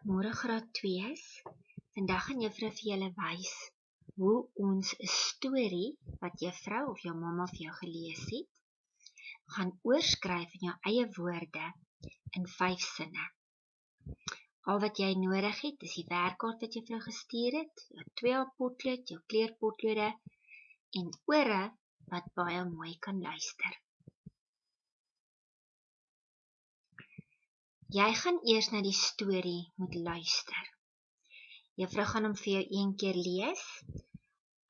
Môre graad 2's. Vandag gaan juffrou vir julle wys hoe ons 'n storie wat juffrou of jou mamma vir jou gelees het, gaan oorskryf in jou eie woorde in 5 sinne. Al wat jy nodig het, is die werkkaart wat juffrou gestuur het, jou 2A potlood, jou kleurpotlode en ore wat baie mooi kan luister. Jy gaan eers na die storie moet luister. Juffrou gaan hom vir jou een keer lees.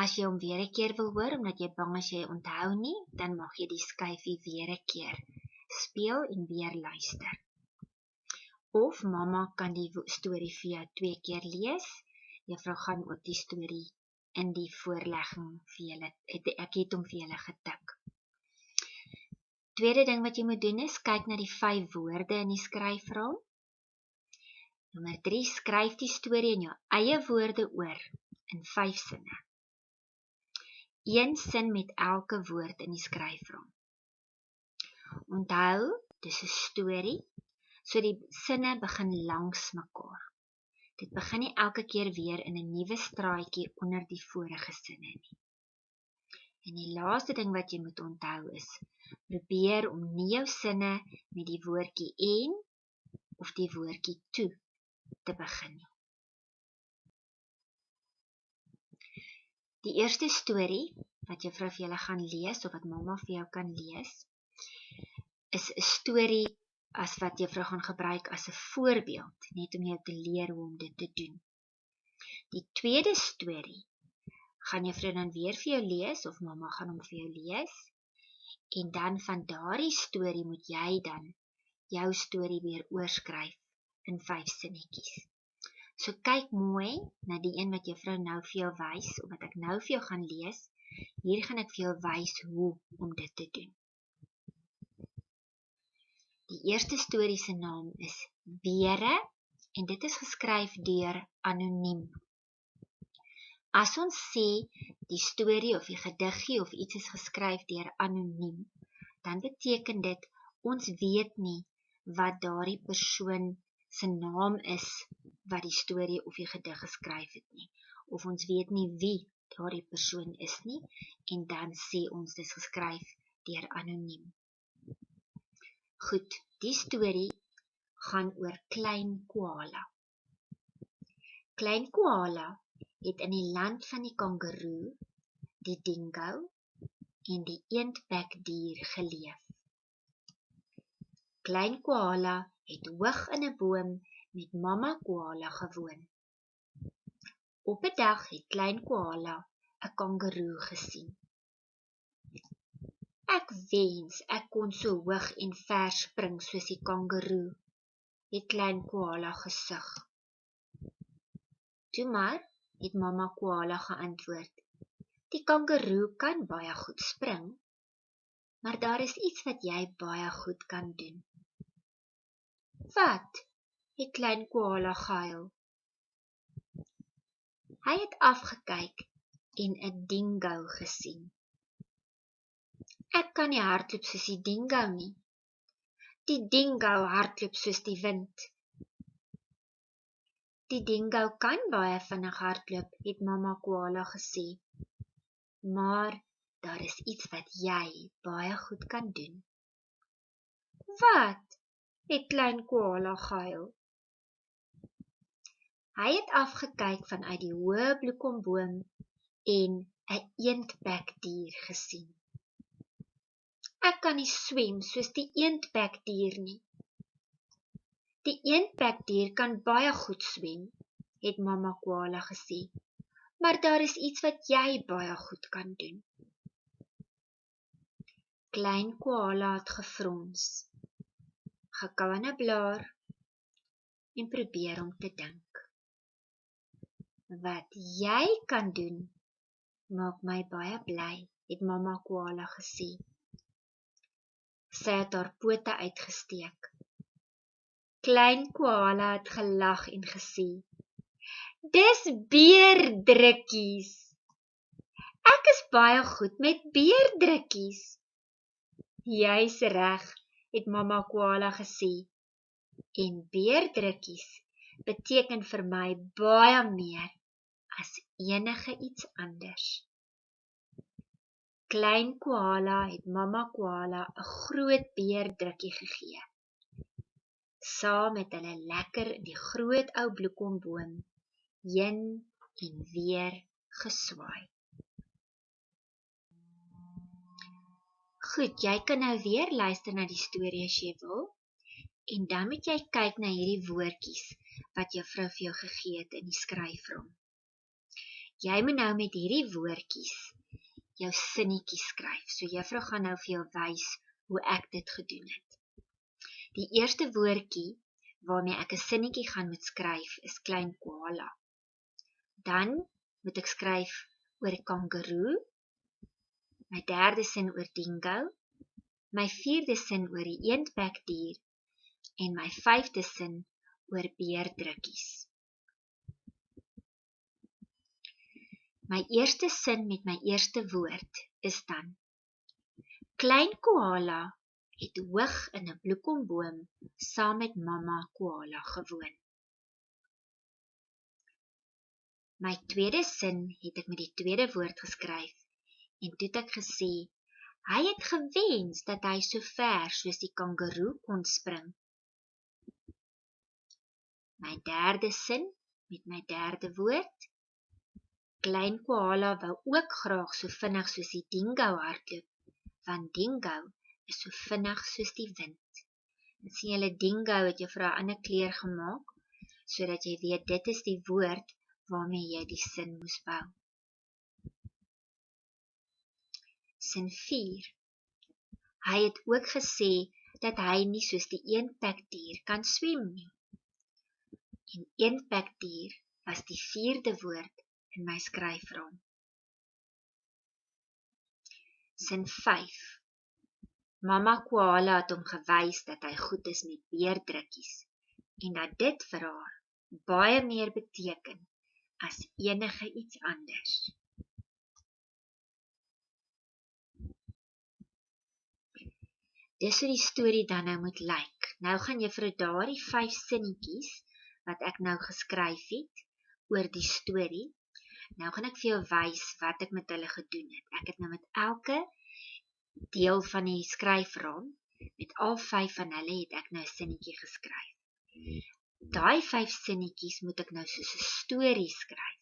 As jy hom weer 'n keer wil hoor, omdat jy bang is jy onthou nie, dan mag jy die skyfie weer 'n keer speel en weer luister. Of mamma kan die storie vir jou 2 keer lees. Juffrou gaan ook die storie in die voorlegging vir julle, ek het hom vir julle getik. Tweede ding wat jy moet doen is, kyk na die 5 woorde in die skryfraam. Nommer 3, skryf die storie in jou eie woorde oor, in 5 sinne. 1 sin met elke woord in die skryfraam. Onthou, dis 'n storie, so die sinne begin langs mekaar. Dit begin nie elke keer weer in 'n nuwe straatjie onder die vorige sinne nie. En die laaste ding wat jy moet onthou is, probeer om nie jou sinne met die woordjie en of die woordjie toe te begin nie. Die eerste storie wat juffrou vir julle gaan lees of wat mamma vir jou kan lees, is 'n storie as wat juffrou gaan gebruik as 'n voorbeeld, net om jou te leer hoe om dit te doen. Die tweede storie gaan juffrou dan weer vir jou lees of mamma gaan hom vir jou lees en dan van daardie storie moet jy dan jou storie weer oorskryf in 5 sinnetjies. So kyk mooi na die een wat juffrou nou vir jou wys of wat ek nou vir jou gaan lees. Hier gaan ek vir jou wys hoe om dit te doen. Die eerste storie se naam is Beere en dit is geskryf deur anoniem. As ons sê die storie of die gediggie of iets is geskryf deur anoniem, dan beteken dit ons weet nie wat daardie persoon se naam is wat die storie of die gedig geskryf het nie. Of ons weet nie wie daardie persoon is nie en dan sê ons dis geskryf deur anoniem. Goed, die storie gaan oor Klein Koala. Klein Koala het in die land van die kangaroo, die dingo en die eendbekdier geleef. Klein Koala het hoog in 'n boom met mamma Koala gewoon. Op 'n dag het Klein Koala 'n kangaroo gesien. Ek wens ek kon so hoog en ver spring soos die kangaroo, het Klein Koala gesug. Toe maar, het mamma Koala geantwoord, die kangaroo kan baie goed spring, maar daar is iets wat jy baie goed kan doen. Wat? Het Klein Koala gehuil. Hy het afgekyk en 'n dingo gesien. Ek kan nie hardloop soos die dingo nie. Die dingo hardloop soos die wind. Die dingo kan baie vinnig hardloop, het mamma Koala gesê. Maar daar is iets wat jy baie goed kan doen. Wat? Het Klein Koala gehuil. Hy het afgekyk vanuit die hoë bloekomboom en 'n eendbekdier gesien. Ek kan nie swem soos die eendbekdier nie. Die eendbekdier kan baie goed swem, het mamma Koala gesê. Maar daar is iets wat jy baie goed kan doen. Klein Koala het gefrons, gekou aan 'n blaar en probeer om te dink. Wat jy kan doen, maak my baie bly, het mamma Koala gesê. Sy het haar pote uitgesteek. Klein Koala het gelag en gesê, dis beerdrukkies. Ek is baie goed met beerdrukkies. Jy's reg, het mamma Koala gesê. En beerdrukkies beteken vir my baie meer as enige iets anders. Klein koala het mamma koala 'n groot beerdrukkie gegee. Saam met hulle lekker in die groot ou bloekomboom heen en weer geswaai. Goed, jy kan nou weer luister na die storie as jy wil, en dan moet jy kyk na hierdie woordjies wat juffrou vir jou gegee het in die skryfrom. Jy moet nou met hierdie woordjies jou sinnetjies skryf. So juffrou gaan nou vir jou wys hoe ek dit gedoen het. Die eerste woordjie waarmee ek 'n sinnetjie gaan moet skryf is klein koala. Dan moet ek skryf oor kangaroo, my derde sin oor dingo, my vierde sin oor die eendbekdier en my vyfde sin oor beerdrukkies. My eerste sin met my eerste woord is dan: klein koala het hoog in 'n bloekomboom saam met mamma koala gewoon. My tweede sin het ek met die tweede woord geskryf en toe het ek gesê, hy het gewens dat hy so ver soos die kangaroo kon spring. My derde sin met my derde woord: klein koala wou ook graag so vinnig soos die dingo hardloop, want dingo is so vinnig soos die wind. En sien julle, dingo het jy vir 'n ander kleur gemaak, sodat jy weet dit is die woord waarmee jy die sin moes bou. Sin 4. Hy het ook gesê dat hy nie soos die eendbekdier kan swem nie. En eendbekdier was die vierde woord in my skryfraam. Sin 5. Mamma koala het hom gewys dat hy goed is met beerdrukkies en dat dit vir haar baie meer beteken as enige iets anders. Dis hoe die storie dan nou moet lyk. Nou gaan jy vir daardie 5 sinnetjies wat ek nou geskryf het oor die storie. Nou gaan ek vir jou wys wat ek met hulle gedoen het. Ek het nou met elke deel van die skryfraam, met al 5 van hulle het ek nou 'n sinnetjie geskryf. Daai 5 sinnetjies moet ek nou soos 'n storie skryf.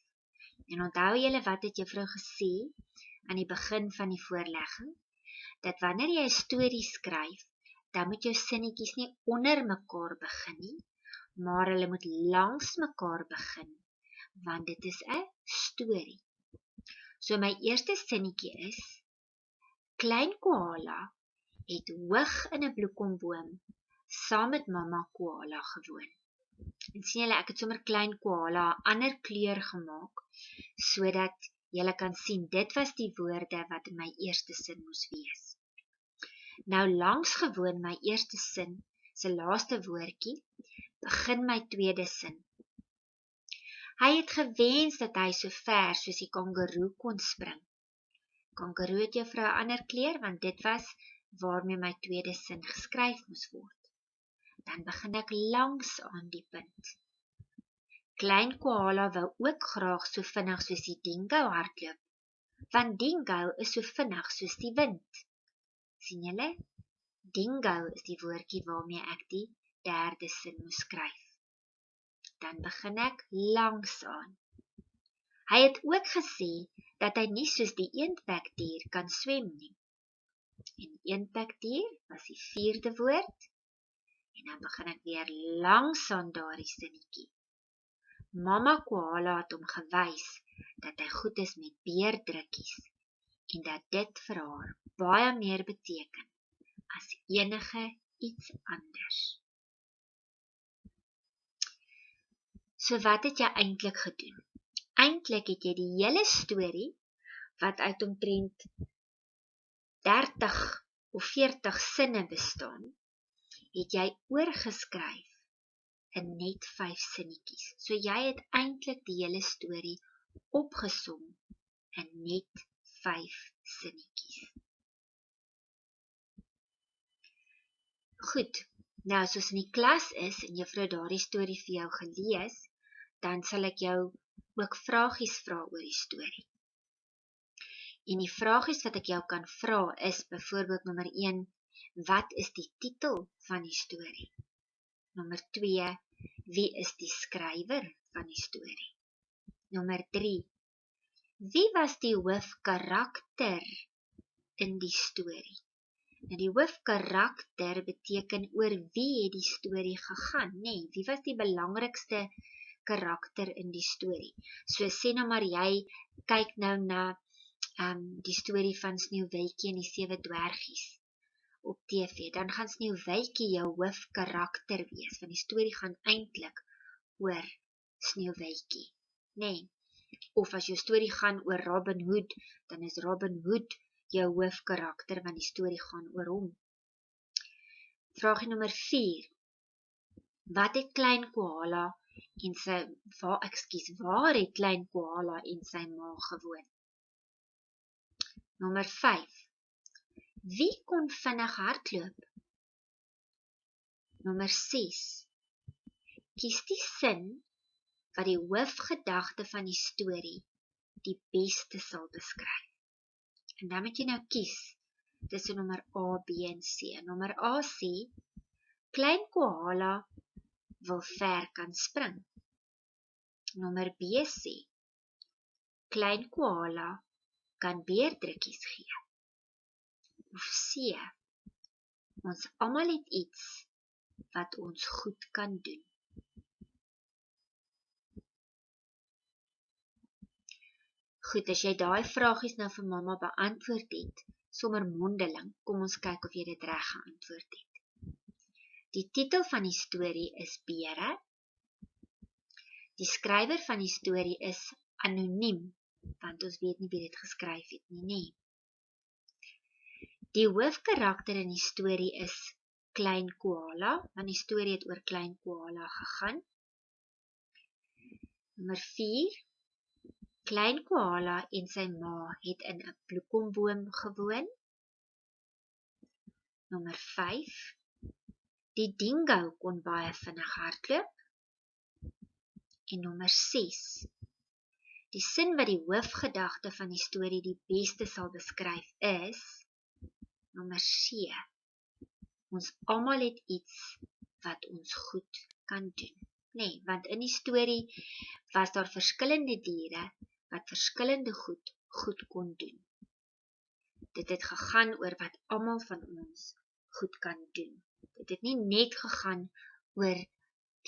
En onthou julle wat het juffrou gesê aan die begin van die voorlegging? Dat wanneer jy 'n storie skryf, dan moet jou sinnetjies nie onder mekaar begin nie, maar hulle moet langs mekaar begin, want dit is 'n storie. So my eerste sinnetjie is: klein koala het hoog in 'n bloekomboom saam met mamma koala gewoon. En sien julle, ek het sommer klein koala 'n ander kleur gemaak, sodat julle kan sien, dit was die woorde wat in my eerste sin moes wees. Nou langs gewoon my eerste sin, se laaste woordjie, begin my tweede sin. Hy het gewens dat hy so ver soos die kangaroo kon spring. Kangaroo het juffrou 'n ander kleur, want dit was waarmee my tweede sin geskryf moes word. Dan begin ek langs aan die punt. Klein koala wou ook graag so vinnig soos die dingo hardloop, want dingo is so vinnig soos die wind. Sien julle? Dingo is die woordjie waarmee ek die derde sin moes skryf. Dan begin ek langs aan. Hy het ook gesê dat hy nie soos die eendbekdier kan swem nie. En eendbekdier was die vierde woord. En dan begin ek weer langs aan daardie sinnetjie. Mamma koala het hom gewys dat hy goed is met beerdrukkies en dat dit vir haar baie meer beteken as enige iets anders. So wat het jy eintlik gedoen? Eintlik het jy die hele storie, wat uit omtrent 30 of 40 sinne bestaan, het jy oorgeskryf in net 5 sinnetjies. So jy het eintlik die hele storie opgesom in net 5 sinnetjies. Goed, Nou, as ons in die klas is en juffrou daardie storie vir jou gelees, dan sal ek jou ook vragies vra oor die storie. En die vragies wat ek jou kan vra is byvoorbeeld nommer 1, wat is die titel van die storie? Nommer 2, wie is die skrywer van die storie? Nommer 3, wie was die hoofkarakter in die storie? Nou die hoofkarakter beteken oor wie het die storie gegaan, nee, wie was die belangrikste karakter in die storie? So sê nou maar jy kyk nou na die storie van Sneeuwwitjie en die 7 dwergies op TV, dan gaan Sneeuwwitjie jou hoofkarakter wees, want die storie gaan eintlik oor Sneeuwwitjie, nee. Of as jou storie gaan oor Robin Hood, dan is Robin Hood jou hoofkarakter, want die storie gaan oor hom. Vragie nommer 4. Wat het klein koala en waar het klein koala en sy ma gewoon? Nommer 5. Wie kon vinnig hardloop? Nommer 6. Kies die sin wat die hoofgedagte van die storie die beste sal beskryf. En dan moet jy nou kies tussen nommer A, B en C. Nommer A sê, klein koala wil ver kan spring. Nommer B sê, klein koala kan beerdrukkies gee. Of C, ons almal het iets wat ons goed kan doen. Goed, as jy daai vragies nou vir mamma beantwoord het, sommer mondeling, kom ons kyk of jy dit reg geantwoord het. Die titel van die storie is Beere. Die skrywer van die storie is anoniem, want ons weet nie wie dit geskryf het nie, nee. Die hoofkarakter in die storie is klein koala, want die storie het oor klein koala gegaan. Nommer 4. Klein koala en sy ma het in 'n bloekomboom gewoon. Nommer 5. Die dingo kon baie vinnig hardloop. En nommer 6. Die sin wat die hoofgedagte van die storie die beste sal beskryf is nommer C. Ons almal het iets wat ons goed kan doen. Nee, want in die storie was daar verskillende diere wat verskillende goed kon doen. Dit het gegaan oor wat almal van ons goed kan doen. Dit het nie net gegaan oor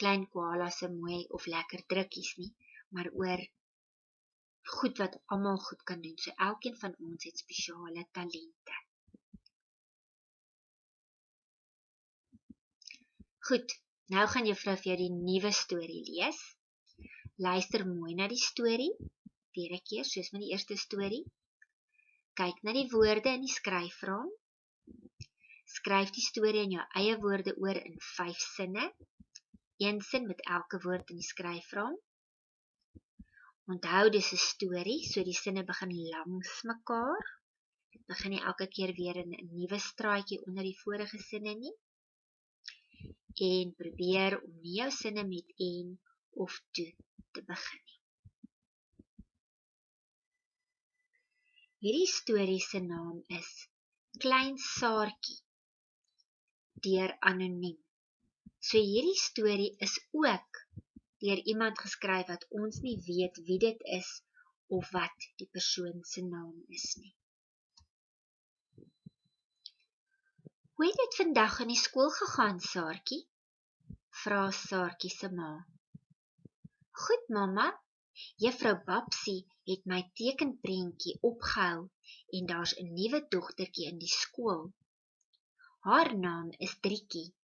klein koala se mooi of lekker drukkies nie, maar oor goed wat almal goed kan doen. So elkeen van ons het spesiale talente. Goed, nou gaan juffrou vir jou die nuwe storie lees. Luister mooi na die storie, weer 'n keer soos met die eerste storie. Kyk na die woorde in die skryfraam. Skryf die storie in jou eie woorde oor in 5 sinne. 1 sin met elke woord in die skryfraam. Onthou dis 'n storie, so die sinne begin langs mekaar. Dit begin nie elke keer weer in 'n nuwe straatjie onder die vorige sinne nie. En probeer om nie jou sinne met en of toe te begin nie. Hierdie storie se naam is Klein Saartjie deur anoniem. So hierdie storie is ook deur iemand geskryf wat ons nie weet wie dit is of wat die persoon se naam is nie. Hoe het dit vandag in die skool gegaan, Saartjie? Vra Saartjie se ma. Goed, mamma. Juffrou Babsie het my tekenprentjie opgehou en daar's 'n nuwe dogtertjie in die skool. Haar naam is Drietjie.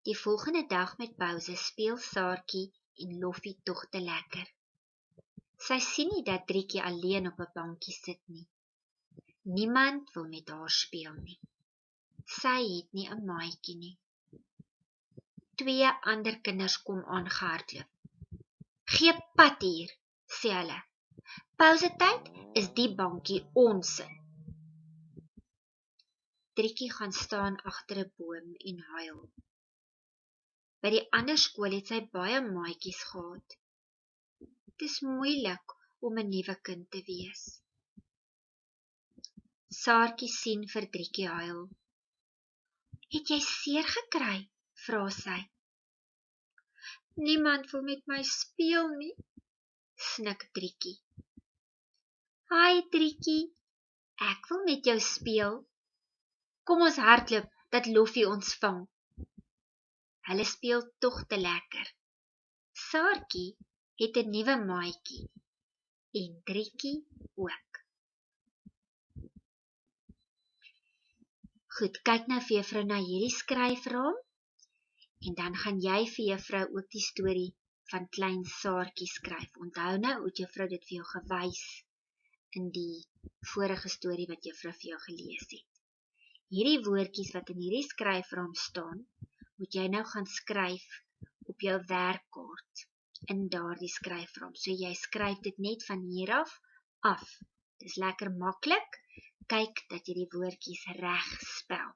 Die volgende dag met pouse speel Saartjie en Loffie tog te lekker. Sy sien nie dat Drietjie alleen op 'n bankie sit nie. Niemand wil met haar speel nie. Sy het nie 'n maatjie nie. 2 ander kinders kom aangehardloop. Gee pad hier, sê hulle. Pausetyd is die bankie onsin. Trikkie gaan staan agter 'n boom en huil. By die ander skool het sy baie maatjies gehad. Dit is moeilik om 'n nuwe kind te wees. Saartjie sien vir Trikkie huil. Het jy seer gekry? Vra sy. Niemand wil met my speel nie, snik Trikkie. Hi Trikkie, ek wil met jou speel. Kom ons hardloop, dat Loffie ons vang. Hulle speel tog te lekker. Saartjie het 'n nuwe maatjie en Trikkie ook. Goed, kyk nou vir juffrou na hierdie skryfraam en dan gaan jy vir juffrou ook die storie van klein Saartjie skryf. Onthou nou hoe juffrou dit vir jou gewys in die vorige storie wat juffrou vir jou gelees het. Hierdie woordjies wat in hierdie skryfraam staan, moet jy nou gaan skryf op jou werkkaart in daardie skryfraam. So jy skryf dit net van hier af. Dis lekker maklik. Kyk dat jy die woordjies reg spel.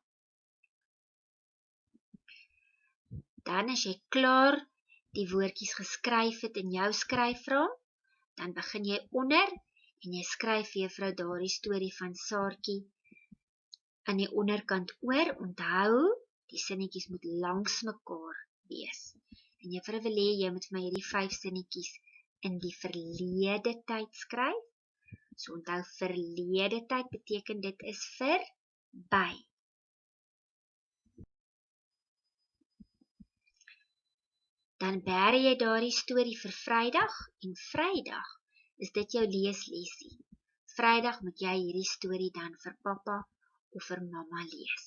Dan as jy klaar die woordjies geskryf het in jou skryfraam, dan begin jy onder en jy skryf vir juffrou daardie storie van Saartjie aan die onderkant oor. Onthou, die sinnetjies moet langs mekaar wees. En juffrou wil hê jy moet vir my hierdie 5 sinnetjies in die verlede tyd skryf. So onthou, verlede tyd beteken dit is verby. Dan bære jy daardie storie vir Vrydag en Vrydag is dit jou leeslesie. Vrydag moet jy hierdie storie dan vir pappa of vir mamma lees.